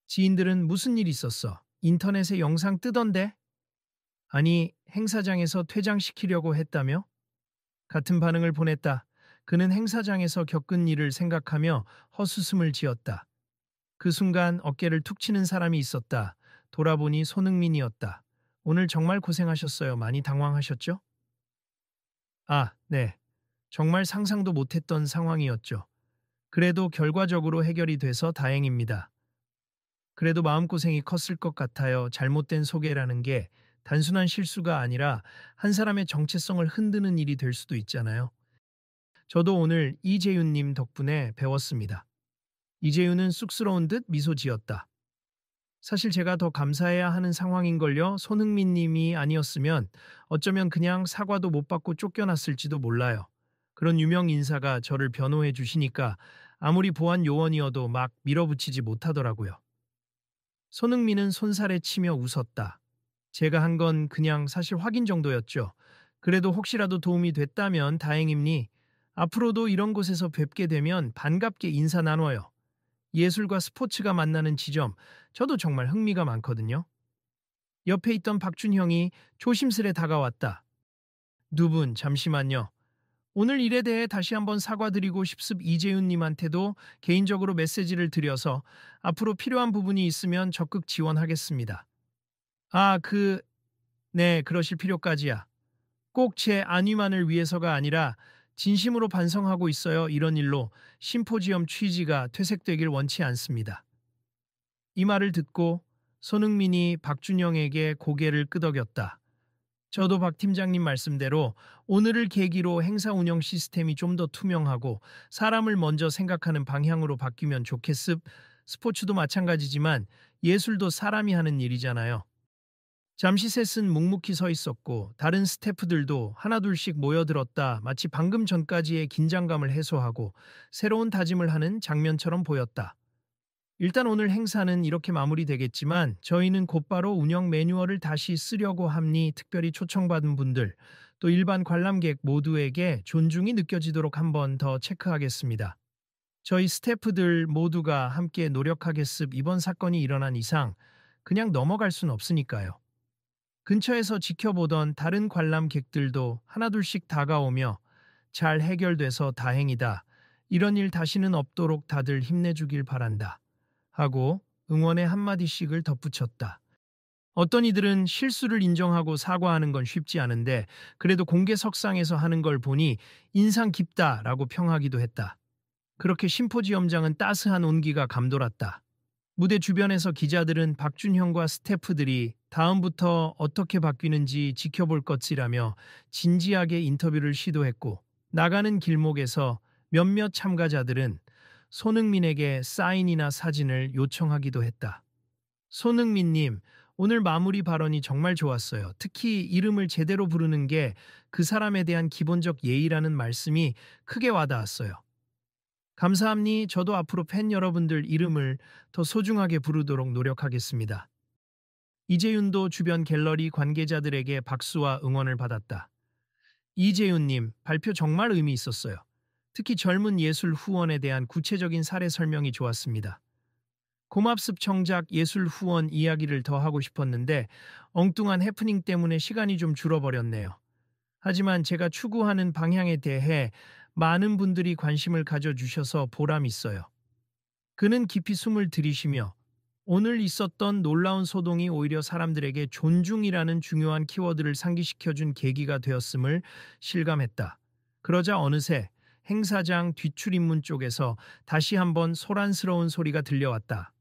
지인들은 무슨 일 있었어? 인터넷에 영상 뜨던데? 아니, 행사장에서 퇴장시키려고 했다며? 같은 반응을 보냈다. 그는 행사장에서 겪은 일을 생각하며 헛웃음을 지었다. 그 순간 어깨를 툭 치는 사람이 있었다. 돌아보니 손흥민이었다. 오늘 정말 고생하셨어요. 많이 당황하셨죠? 아, 네. 정말 상상도 못했던 상황이었죠. 그래도 결과적으로 해결이 돼서 다행입니다. 그래도 마음고생이 컸을 것 같아요. 잘못된 소개라는 게 단순한 실수가 아니라 한 사람의 정체성을 흔드는 일이 될 수도 있잖아요. 저도 오늘 이재윤님 덕분에 배웠습니다. 이재윤은 쑥스러운 듯 미소 지었다. 사실 제가 더 감사해야 하는 상황인걸요. 손흥민 님이 아니었으면 어쩌면 그냥 사과도 못 받고 쫓겨났을지도 몰라요. 그런 유명 인사가 저를 변호해 주시니까 아무리 보안 요원이어도 막 밀어붙이지 못하더라고요. 손흥민은 손살에 치며 웃었다. 제가 한 건 그냥 사실 확인 정도였죠. 그래도 혹시라도 도움이 됐다면 다행입니. 앞으로도 이런 곳에서 뵙게 되면 반갑게 인사 나눠요. 예술과 스포츠가 만나는 지점, 저도 정말 흥미가 많거든요. 옆에 있던 박준형이 조심스레 다가왔다. 두 분, 잠시만요. 오늘 일에 대해 다시 한번 사과드리고 싶습. 이재윤님한테도 개인적으로 메시지를 드려서 앞으로 필요한 부분이 있으면 적극 지원하겠습니다. 아, 네, 그러실 필요까지야. 꼭 제 안위만을 위해서가 아니라 진심으로 반성하고 있어요. 이런 일로 심포지엄 취지가 퇴색되길 원치 않습니다. 이 말을 듣고 손흥민이 박준영에게 고개를 끄덕였다. 저도 박 팀장님 말씀대로 오늘을 계기로 행사 운영 시스템이 좀 더 투명하고 사람을 먼저 생각하는 방향으로 바뀌면 좋겠습. 스포츠도 마찬가지지만 예술도 사람이 하는 일이잖아요. 잠시 셋은 묵묵히 서 있었고 다른 스태프들도 하나둘씩 모여들었다. 마치 방금 전까지의 긴장감을 해소하고 새로운 다짐을 하는 장면처럼 보였다. 일단 오늘 행사는 이렇게 마무리되겠지만 저희는 곧바로 운영 매뉴얼을 다시 쓰려고 합니. 특별히 초청받은 분들, 또 일반 관람객 모두에게 존중이 느껴지도록 한 번 더 체크하겠습니다. 저희 스태프들 모두가 함께 노력하겠습. 이번 사건이 일어난 이상 그냥 넘어갈 순 없으니까요. 근처에서 지켜보던 다른 관람객들도 하나둘씩 다가오며 잘 해결돼서 다행이다. 이런 일 다시는 없도록 다들 힘내주길 바란다. 하고 응원의 한마디씩을 덧붙였다. 어떤 이들은 실수를 인정하고 사과하는 건 쉽지 않은데 그래도 공개석상에서 하는 걸 보니 인상 깊다라고 평하기도 했다. 그렇게 심포지엄장은 따스한 온기가 감돌았다. 무대 주변에서 기자들은 박준형과 스태프들이 다음부터 어떻게 바뀌는지 지켜볼 것이라며 진지하게 인터뷰를 시도했고 나가는 길목에서 몇몇 참가자들은 손흥민에게 사인이나 사진을 요청하기도 했다. 손흥민님, 오늘 마무리 발언이 정말 좋았어요. 특히 이름을 제대로 부르는 게 그 사람에 대한 기본적 예의라는 말씀이 크게 와닿았어요. 감사합니. 저도 앞으로 팬 여러분들 이름을 더 소중하게 부르도록 노력하겠습니다. 이재윤도 주변 갤러리 관계자들에게 박수와 응원을 받았다. 이재윤님, 발표 정말 의미 있었어요. 특히 젊은 예술 후원에 대한 구체적인 사례 설명이 좋았습니다. 고맙습. 정작 예술 후원 이야기를 더 하고 싶었는데 엉뚱한 해프닝 때문에 시간이 좀 줄어버렸네요. 하지만 제가 추구하는 방향에 대해 많은 분들이 관심을 가져주셔서 보람 있어요. 그는 깊이 숨을 들이쉬며 오늘 있었던 놀라운 소동이 오히려 사람들에게 존중이라는 중요한 키워드를 상기시켜준 계기가 되었음을 실감했다. 그러자 어느새 행사장 뒷출입문 쪽에서 다시 한번 소란스러운 소리가 들려왔다.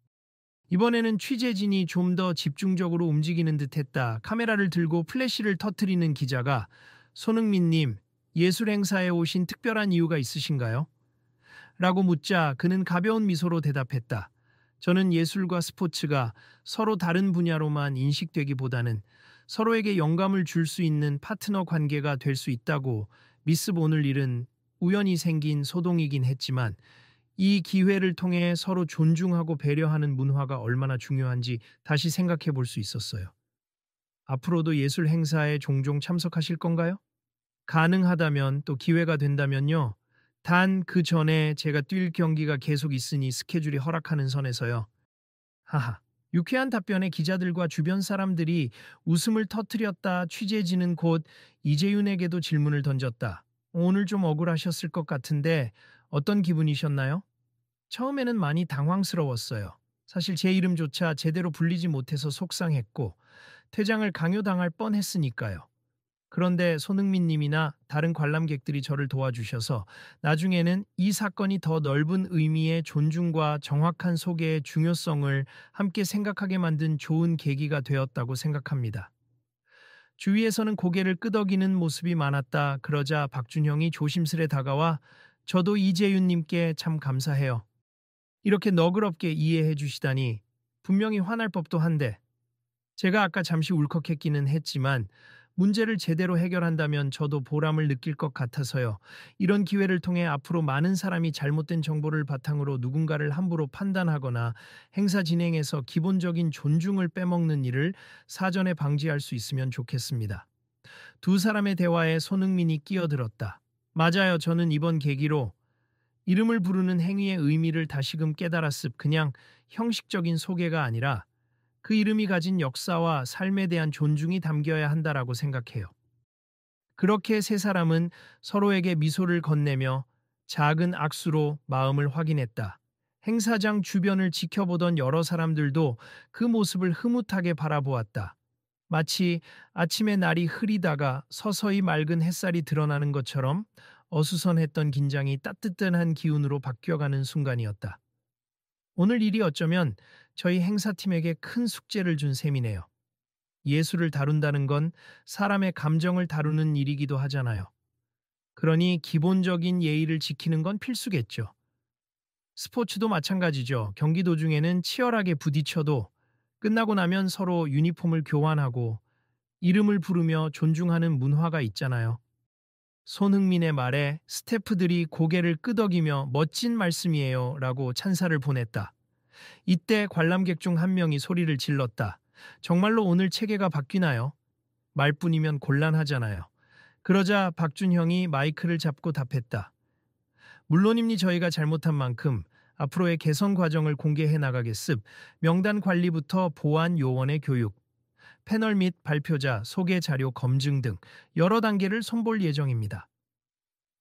이번에는 취재진이 좀 더 집중적으로 움직이는 듯했다. 카메라를 들고 플래시를 터뜨리는 기자가 손흥민님, 예술 행사에 오신 특별한 이유가 있으신가요? 라고 묻자 그는 가벼운 미소로 대답했다. 저는 예술과 스포츠가 서로 다른 분야로만 인식되기보다는 서로에게 영감을 줄 수 있는 파트너 관계가 될 수 있다고 믿습. 오늘 일은 우연히 생긴 소동이긴 했지만 이 기회를 통해 서로 존중하고 배려하는 문화가 얼마나 중요한지 다시 생각해 볼 수 있었어요. 앞으로도 예술 행사에 종종 참석하실 건가요? 가능하다면 또 기회가 된다면요. 단 그 전에 제가 뛸 경기가 계속 있으니 스케줄이 허락하는 선에서요. 하하. 유쾌한 답변에 기자들과 주변 사람들이 웃음을 터뜨렸다. 취재진은 곧 이재윤에게도 질문을 던졌다. 오늘 좀 억울하셨을 것 같은데 어떤 기분이셨나요? 처음에는 많이 당황스러웠어요. 사실 제 이름조차 제대로 불리지 못해서 속상했고 퇴장을 강요당할 뻔했으니까요. 그런데 손흥민 님이나 다른 관람객들이 저를 도와주셔서 나중에는 이 사건이 더 넓은 의미의 존중과 정확한 소개의 중요성을 함께 생각하게 만든 좋은 계기가 되었다고 생각합니다. 주위에서는 고개를 끄덕이는 모습이 많았다. 그러자 박준형이 조심스레 다가와 저도 이재윤님께 참 감사해요. 이렇게 너그럽게 이해해 주시다니 분명히 화날 법도 한데 제가 아까 잠시 울컥했기는 했지만 문제를 제대로 해결한다면 저도 보람을 느낄 것 같아서요. 이런 기회를 통해 앞으로 많은 사람이 잘못된 정보를 바탕으로 누군가를 함부로 판단하거나 행사 진행에서 기본적인 존중을 빼먹는 일을 사전에 방지할 수 있으면 좋겠습니다. 두 사람의 대화에 손흥민이 끼어들었다. 맞아요. 저는 이번 계기로 이름을 부르는 행위의 의미를 다시금 깨달았습. 그냥 형식적인 소개가 아니라 그 이름이 가진 역사와 삶에 대한 존중이 담겨야 한다라고 생각해요. 그렇게 세 사람은 서로에게 미소를 건네며 작은 악수로 마음을 확인했다. 행사장 주변을 지켜보던 여러 사람들도 그 모습을 흐뭇하게 바라보았다. 마치 아침에 날이 흐리다가 서서히 맑은 햇살이 드러나는 것처럼 어수선했던 긴장이 따뜻한 기운으로 바뀌어가는 순간이었다. 오늘 일이 어쩌면 저희 행사팀에게 큰 숙제를 준 셈이네요. 예술을 다룬다는 건 사람의 감정을 다루는 일이기도 하잖아요. 그러니 기본적인 예의를 지키는 건 필수겠죠. 스포츠도 마찬가지죠. 경기 도중에는 치열하게 부딪혀도 끝나고 나면 서로 유니폼을 교환하고 이름을 부르며 존중하는 문화가 있잖아요. 손흥민의 말에 스태프들이 고개를 끄덕이며 멋진 말씀이에요 라고 찬사를 보냈다. 이때 관람객 중 한 명이 소리를 질렀다. 정말로 오늘 체계가 바뀌나요? 말뿐이면 곤란하잖아요. 그러자 박준형이 마이크를 잡고 답했다. 물론입니 저희가 잘못한 만큼 앞으로의 개선 과정을 공개해 나가겠습. 명단 관리부터 보안 요원의 교육, 패널 및 발표자, 소개 자료 검증 등 여러 단계를 손볼 예정입니다.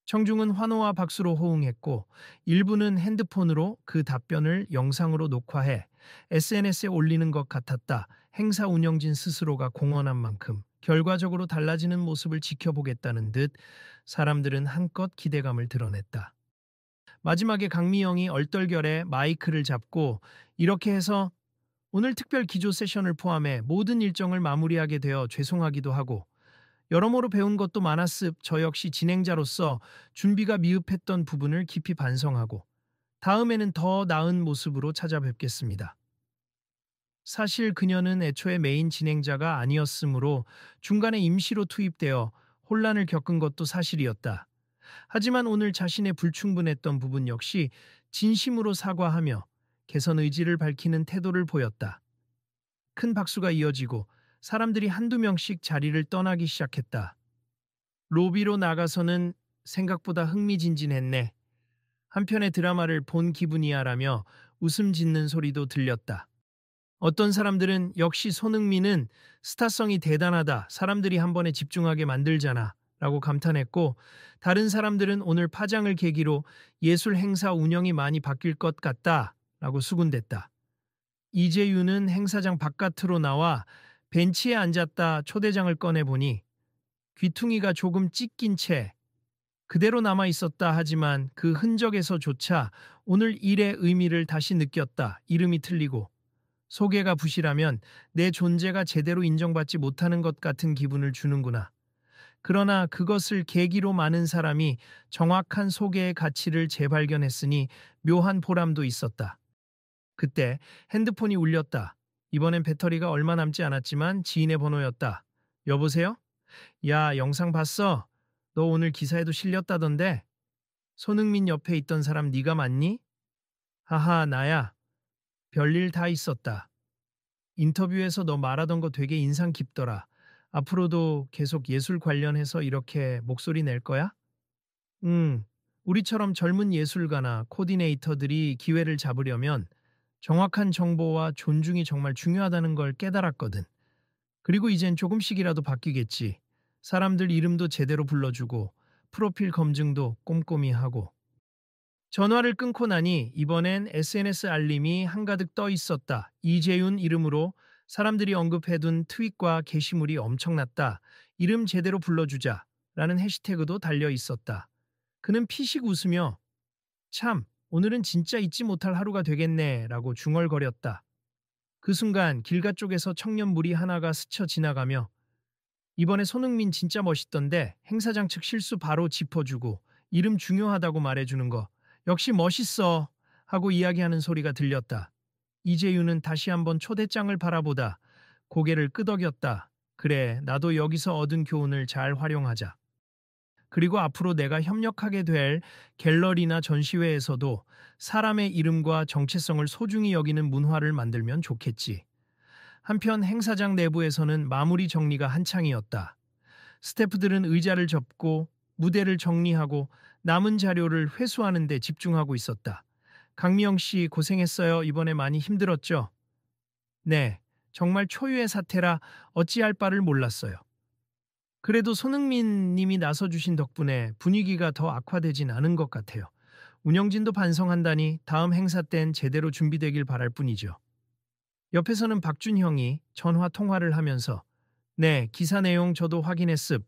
청중은 환호와 박수로 호응했고 일부는 핸드폰으로 그 답변을 영상으로 녹화해 SNS에 올리는 것 같았다. 행사 운영진 스스로가 공헌한 만큼 결과적으로 달라지는 모습을 지켜보겠다는 듯 사람들은 한껏 기대감을 드러냈다. 마지막에 강미영이 얼떨결에 마이크를 잡고 이렇게 해서 오늘 특별 기조 세션을 포함해 모든 일정을 마무리하게 되어 죄송하기도 하고 여러모로 배운 것도 많았습. 저 역시 진행자로서 준비가 미흡했던 부분을 깊이 반성하고 다음에는 더 나은 모습으로 찾아뵙겠습니다. 사실 그녀는 애초에 메인 진행자가 아니었으므로 중간에 임시로 투입되어 혼란을 겪은 것도 사실이었다. 하지만 오늘 자신의 불충분했던 부분 역시 진심으로 사과하며 개선 의지를 밝히는 태도를 보였다. 큰 박수가 이어지고 사람들이 한두 명씩 자리를 떠나기 시작했다. 로비로 나가서는 생각보다 흥미진진했네. 한편의 드라마를 본 기분이야라며 웃음 짓는 소리도 들렸다. 어떤 사람들은 역시 손흥민은 스타성이 대단하다. 사람들이 한 번에 집중하게 만들잖아. 라고 감탄했고 다른 사람들은 오늘 파장을 계기로 예술 행사 운영이 많이 바뀔 것 같다. 라고 수군댔다. 이재유는 행사장 바깥으로 나와 벤치에 앉았다 초대장을 꺼내보니 귀퉁이가 조금 찢긴 채 그대로 남아 있었다. 하지만 그 흔적에서조차 오늘 일의 의미를 다시 느꼈다. 이름이 틀리고 소개가 부실하면 내 존재가 제대로 인정받지 못하는 것 같은 기분을 주는구나. 그러나 그것을 계기로 많은 사람이 정확한 소개의 가치를 재발견했으니 묘한 보람도 있었다. 그때 핸드폰이 울렸다. 이번엔 배터리가 얼마 남지 않았지만 지인의 번호였다. 여보세요? 야, 영상 봤어? 너 오늘 기사에도 실렸다던데? 손흥민 옆에 있던 사람 네가 맞니? 하하, 나야. 별일 다 있었다. 인터뷰에서 너 말하던 거 되게 인상 깊더라. 앞으로도 계속 예술 관련해서 이렇게 목소리 낼 거야? 우리처럼 젊은 예술가나 코디네이터들이 기회를 잡으려면 정확한 정보와 존중이 정말 중요하다는 걸 깨달았거든. 그리고 이젠 조금씩이라도 바뀌겠지. 사람들 이름도 제대로 불러주고 프로필 검증도 꼼꼼히 하고. 전화를 끊고 나니 이번엔 SNS 알림이 한가득 떠 있었다. 이재윤 이름으로 사람들이 언급해둔 트윗과 게시물이 엄청났다. 이름 제대로 불러주자 라는 해시태그도 달려 있었다. 그는 피식 웃으며 참 오늘은 진짜 잊지 못할 하루가 되겠네 라고 중얼거렸다. 그 순간 길가 쪽에서 청년 무리 하나가 스쳐 지나가며 이번에 손흥민 진짜 멋있던데 행사장 측 실수 바로 짚어주고 이름 중요하다고 말해주는 거 역시 멋있어 하고 이야기하는 소리가 들렸다. 이재윤은 다시 한번 초대장을 바라보다 고개를 끄덕였다. 그래, 나도 여기서 얻은 교훈을 잘 활용하자. 그리고 앞으로 내가 협력하게 될 갤러리나 전시회에서도 사람의 이름과 정체성을 소중히 여기는 문화를 만들면 좋겠지. 한편 행사장 내부에서는 마무리 정리가 한창이었다. 스태프들은 의자를 접고 무대를 정리하고 남은 자료를 회수하는 데 집중하고 있었다. 강미영 씨 고생했어요. 이번에 많이 힘들었죠? 네, 정말 초유의 사태라 어찌할 바를 몰랐어요. 그래도 손흥민 님이 나서주신 덕분에 분위기가 더 악화되진 않은 것 같아요. 운영진도 반성한다니 다음 행사 땐 제대로 준비되길 바랄 뿐이죠. 옆에서는 박준형이 전화 통화를 하면서 네, 기사 내용 저도 확인했습.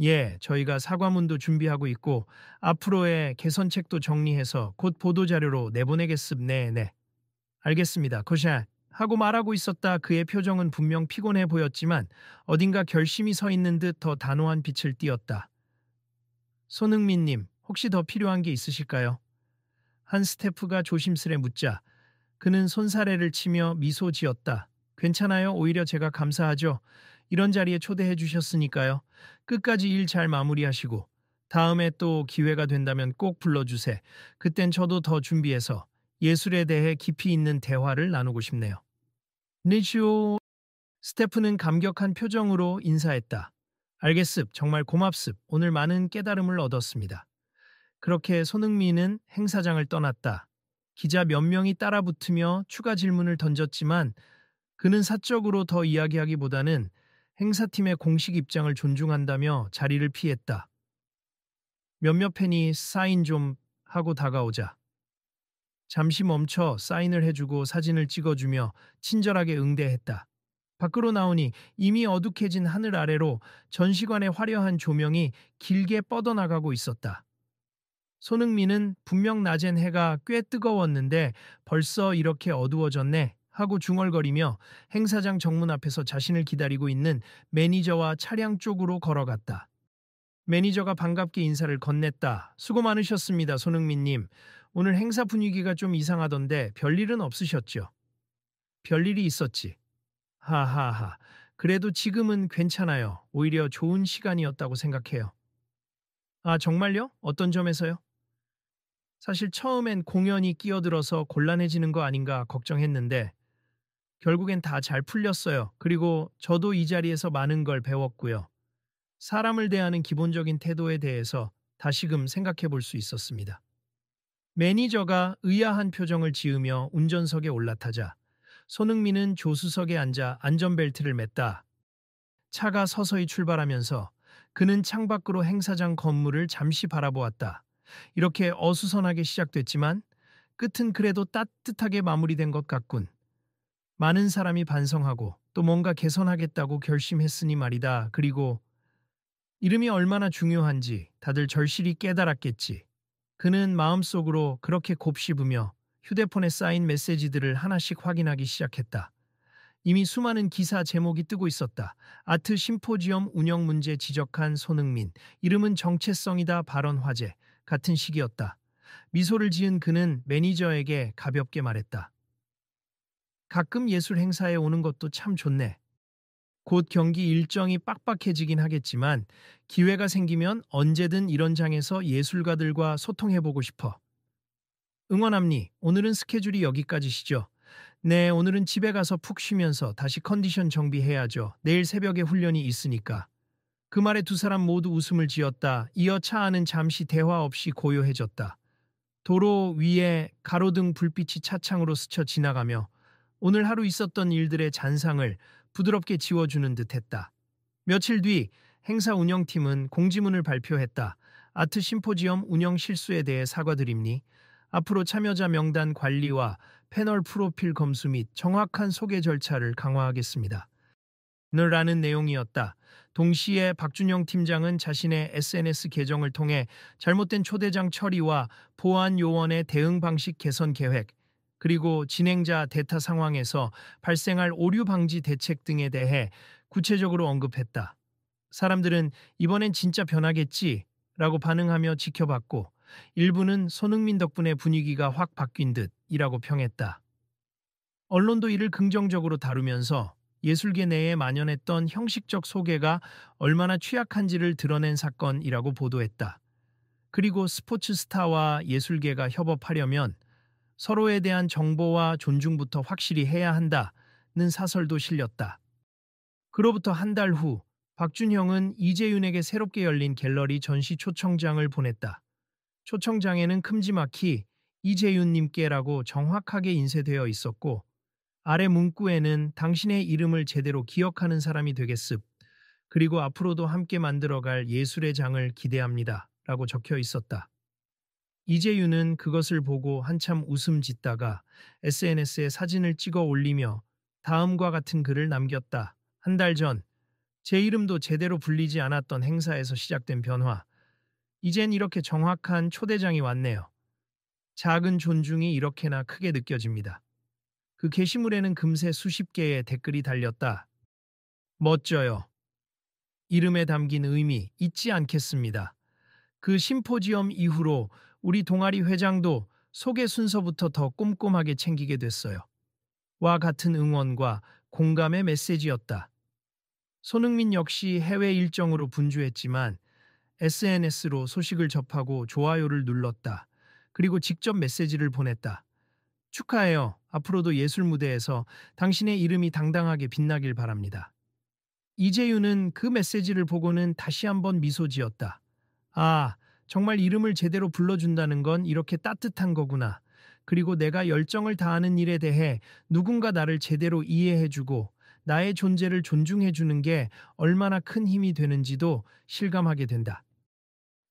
예, 저희가 사과문도 준비하고 있고 앞으로의 개선책도 정리해서 곧 보도자료로 내보내겠습. 네, 네. 알겠습니다. 코샤. 하고 말하고 있었다. 그의 표정은 분명 피곤해 보였지만 어딘가 결심이 서 있는 듯 더 단호한 빛을 띠었다. 손흥민님, 혹시 더 필요한 게 있으실까요? 한 스태프가 조심스레 묻자 그는 손사래를 치며 미소 지었다. 괜찮아요. 오히려 제가 감사하죠. 이런 자리에 초대해 주셨으니까요. 끝까지 일 잘 마무리하시고 다음에 또 기회가 된다면 꼭 불러주세. 그땐 저도 더 준비해서 예술에 대해 깊이 있는 대화를 나누고 싶네요. 니쇼. 스태프는 감격한 표정으로 인사했다. 알겠습. 정말 고맙습. 오늘 많은 깨달음을 얻었습니다. 그렇게 손흥민은 행사장을 떠났다. 기자 몇 명이 따라붙으며 추가 질문을 던졌지만 그는 사적으로 더 이야기하기보다는 행사팀의 공식 입장을 존중한다며 자리를 피했다. 몇몇 팬이 사인 좀 하고 다가오자 잠시 멈춰 사인을 해주고 사진을 찍어주며 친절하게 응대했다. 밖으로 나오니 이미 어둑해진 하늘 아래로 전시관의 화려한 조명이 길게 뻗어나가고 있었다. 손흥민은 분명 낮엔 해가 꽤 뜨거웠는데 벌써 이렇게 어두워졌네 하고 중얼거리며 행사장 정문 앞에서 자신을 기다리고 있는 매니저와 차량 쪽으로 걸어갔다. 매니저가 반갑게 인사를 건넸다. 수고 많으셨습니다, 손흥민님. 오늘 행사 분위기가 좀 이상하던데 별일은 없으셨죠? 별일이 있었지. 하하하. 그래도 지금은 괜찮아요. 오히려 좋은 시간이었다고 생각해요. 아, 정말요? 어떤 점에서요? 사실 처음엔 공연이 끼어들어서 곤란해지는 거 아닌가 걱정했는데 결국엔 다 잘 풀렸어요. 그리고 저도 이 자리에서 많은 걸 배웠고요. 사람을 대하는 기본적인 태도에 대해서 다시금 생각해 볼 수 있었습니다. 매니저가 의아한 표정을 지으며 운전석에 올라타자 손흥민은 조수석에 앉아 안전벨트를 맸다. 차가 서서히 출발하면서 그는 창밖으로 행사장 건물을 잠시 바라보았다. 이렇게 어수선하게 시작됐지만 끝은 그래도 따뜻하게 마무리된 것 같군. 많은 사람이 반성하고 또 뭔가 개선하겠다고 결심했으니 말이다. 그리고 이름이 얼마나 중요한지 다들 절실히 깨달았겠지. 그는 마음속으로 그렇게 곱씹으며 휴대폰에 쌓인 메시지들을 하나씩 확인하기 시작했다. 이미 수많은 기사 제목이 뜨고 있었다. 아트 심포지엄 운영 문제 지적한 손흥민, 이름은 정체성이다 발언 화제 같은 시기였다. 미소를 지은 그는 매니저에게 가볍게 말했다. 가끔 예술 행사에 오는 것도 참 좋네. 곧 경기 일정이 빡빡해지긴 하겠지만 기회가 생기면 언제든 이런 장에서 예술가들과 소통해보고 싶어. 응원합니. 오늘은 스케줄이 여기까지시죠. 네, 오늘은 집에 가서 푹 쉬면서 다시 컨디션 정비해야죠. 내일 새벽에 훈련이 있으니까. 그 말에 두 사람 모두 웃음을 지었다. 이어 차 안은 잠시 대화 없이 고요해졌다. 도로 위에 가로등 불빛이 차창으로 스쳐 지나가며 오늘 하루 있었던 일들의 잔상을 부드럽게 지워주는 듯했다. 며칠 뒤 행사 운영팀은 공지문을 발표했다. 아트 심포지엄 운영 실수에 대해 사과드립니. 앞으로 참여자 명단 관리와 패널 프로필 검수 및 정확한 소개 절차를 강화하겠습니다. 라는 내용이었다. 동시에 박준영 팀장은 자신의 SNS 계정을 통해 잘못된 초대장 처리와 보안 요원의 대응 방식 개선 계획, 그리고 진행자 대타 상황에서 발생할 오류 방지 대책 등에 대해 구체적으로 언급했다. 사람들은 이번엔 진짜 변하겠지 라고 반응하며 지켜봤고 일부는 손흥민 덕분에 분위기가 확 바뀐 듯이라고 평했다. 언론도 이를 긍정적으로 다루면서 예술계 내에 만연했던 형식적 소개가 얼마나 취약한지를 드러낸 사건이라고 보도했다. 그리고 스포츠 스타와 예술계가 협업하려면 서로에 대한 정보와 존중부터 확실히 해야 한다는 사설도 실렸다. 그로부터 한 달 후 박준형은 이재윤에게 새롭게 열린 갤러리 전시 초청장을 보냈다. 초청장에는 큼지막히 이재윤님께라고 정확하게 인쇄되어 있었고 아래 문구에는 당신의 이름을 제대로 기억하는 사람이 되겠습. 그리고 앞으로도 함께 만들어갈 예술의 장을 기대합니다. 라고 적혀 있었다. 이재윤은 그것을 보고 한참 웃음 짓다가 SNS에 사진을 찍어 올리며 다음과 같은 글을 남겼다. 한 달 전, 제 이름도 제대로 불리지 않았던 행사에서 시작된 변화. 이젠 이렇게 정확한 초대장이 왔네요. 작은 존중이 이렇게나 크게 느껴집니다. 그 게시물에는 금세 수십 개의 댓글이 달렸다. 멋져요. 이름에 담긴 의미 잊지 않겠습니다. 그 심포지엄 이후로 우리 동아리 회장도 소개 순서부터 더 꼼꼼하게 챙기게 됐어요. 와 같은 응원과 공감의 메시지였다. 손흥민 역시 해외 일정으로 분주했지만 SNS로 소식을 접하고 좋아요를 눌렀다. 그리고 직접 메시지를 보냈다. 축하해요. 앞으로도 예술 무대에서 당신의 이름이 당당하게 빛나길 바랍니다. 이재윤은 그 메시지를 보고는 다시 한번 미소 지었다. 아, 정말 이름을 제대로 불러준다는 건 이렇게 따뜻한 거구나. 그리고 내가 열정을 다하는 일에 대해 누군가 나를 제대로 이해해주고 나의 존재를 존중해주는 게 얼마나 큰 힘이 되는지도 실감하게 된다.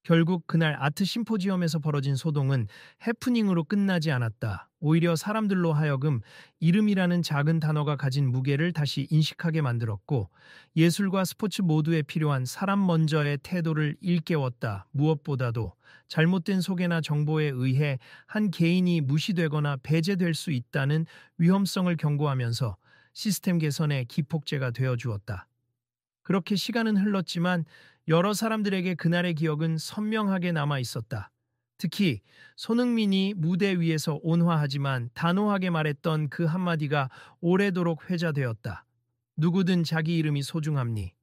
결국 그날 아트 심포지엄에서 벌어진 소동은 해프닝으로 끝나지 않았다. 오히려 사람들로 하여금 이름이라는 작은 단어가 가진 무게를 다시 인식하게 만들었고 예술과 스포츠 모두에 필요한 사람 먼저의 태도를 일깨웠다. 무엇보다도 잘못된 소개나 정보에 의해 한 개인이 무시되거나 배제될 수 있다는 위험성을 경고하면서 시스템 개선의 기폭제가 되어주었다. 그렇게 시간은 흘렀지만 여러 사람들에게 그날의 기억은 선명하게 남아 있었다. 특히 손흥민이 무대 위에서 온화하지만 단호하게 말했던 그 한마디가 오래도록 회자되었다. 누구든 자기 이름이 소중합니.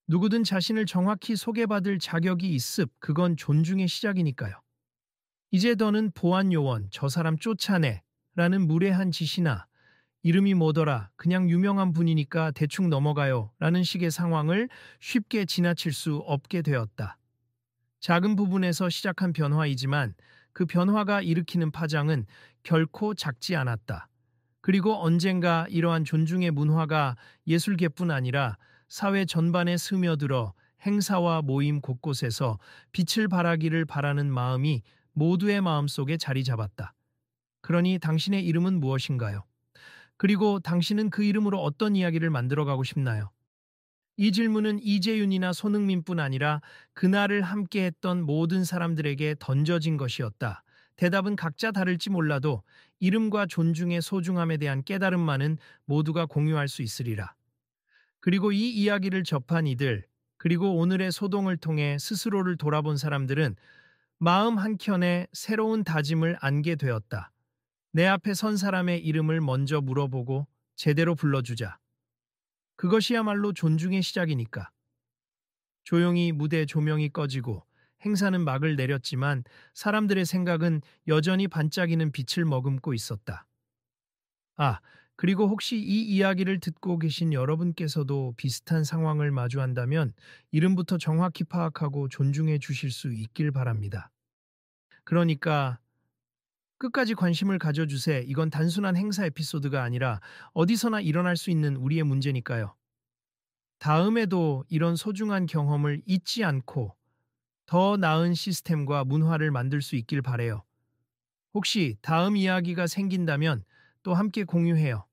누구든 자신을 정확히 소개받을 자격이 있습. 그건 존중의 시작이니까요. 이제 더는 보안 요원, 저 사람 쫓아내 라는 무례한 짓이나 이름이 뭐더라, 그냥 유명한 분이니까 대충 넘어가요 라는 식의 상황을 쉽게 지나칠 수 없게 되었다. 작은 부분에서 시작한 변화이지만 그 변화가 일으키는 파장은 결코 작지 않았다. 그리고 언젠가 이러한 존중의 문화가 예술계뿐 아니라 사회 전반에 스며들어 행사와 모임 곳곳에서 빛을 발하기를 바라는 마음이 모두의 마음속에 자리 잡았다. 그러니 당신의 이름은 무엇인가요? 그리고 당신은 그 이름으로 어떤 이야기를 만들어가고 싶나요? 이 질문은 이재윤이나 손흥민뿐 아니라 그날을 함께했던 모든 사람들에게 던져진 것이었다. 대답은 각자 다를지 몰라도 이름과 존중의 소중함에 대한 깨달음만은 모두가 공유할 수 있으리라. 그리고 이 이야기를 접한 이들, 그리고 오늘의 소동을 통해 스스로를 돌아본 사람들은 마음 한켠에 새로운 다짐을 안게 되었다. 내 앞에 선 사람의 이름을 먼저 물어보고 제대로 불러주자. 그것이야말로 존중의 시작이니까. 조용히 무대 조명이 꺼지고 행사는 막을 내렸지만 사람들의 생각은 여전히 반짝이는 빛을 머금고 있었다. 아, 그리고 혹시 이 이야기를 듣고 계신 여러분께서도 비슷한 상황을 마주한다면 이름부터 정확히 파악하고 존중해 주실 수 있길 바랍니다. 그러니까 끝까지 관심을 가져주세. 이건 단순한 행사 에피소드가 아니라 어디서나 일어날 수 있는 우리의 문제니까요. 다음에도 이런 소중한 경험을 잊지 않고 더 나은 시스템과 문화를 만들 수 있길 바래요. 혹시 다음 이야기가 생긴다면 또 함께 공유해요.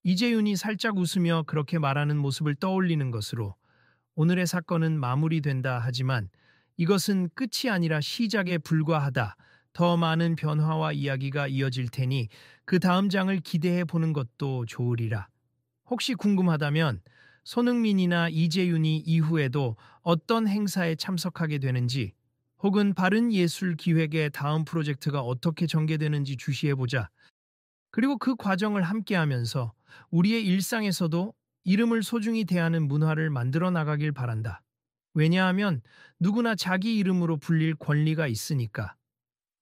이재윤이 살짝 웃으며 그렇게 말하는 모습을 떠올리는 것으로 오늘의 사건은 마무리된다 하지만 이것은 끝이 아니라 시작에 불과하다. 더 많은 변화와 이야기가 이어질 테니 그 다음 장을 기대해 보는 것도 좋으리라. 혹시 궁금하다면 손흥민이나 이재윤이 이후에도 어떤 행사에 참석하게 되는지 혹은 바른 예술 기획의 다음 프로젝트가 어떻게 전개되는지 주시해보자. 그리고 그 과정을 함께하면서 우리의 일상에서도 이름을 소중히 대하는 문화를 만들어 나가길 바란다. 왜냐하면 누구나 자기 이름으로 불릴 권리가 있으니까.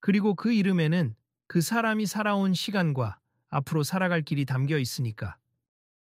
그리고 그 이름에는 그 사람이 살아온 시간과 앞으로 살아갈 길이 담겨 있으니까.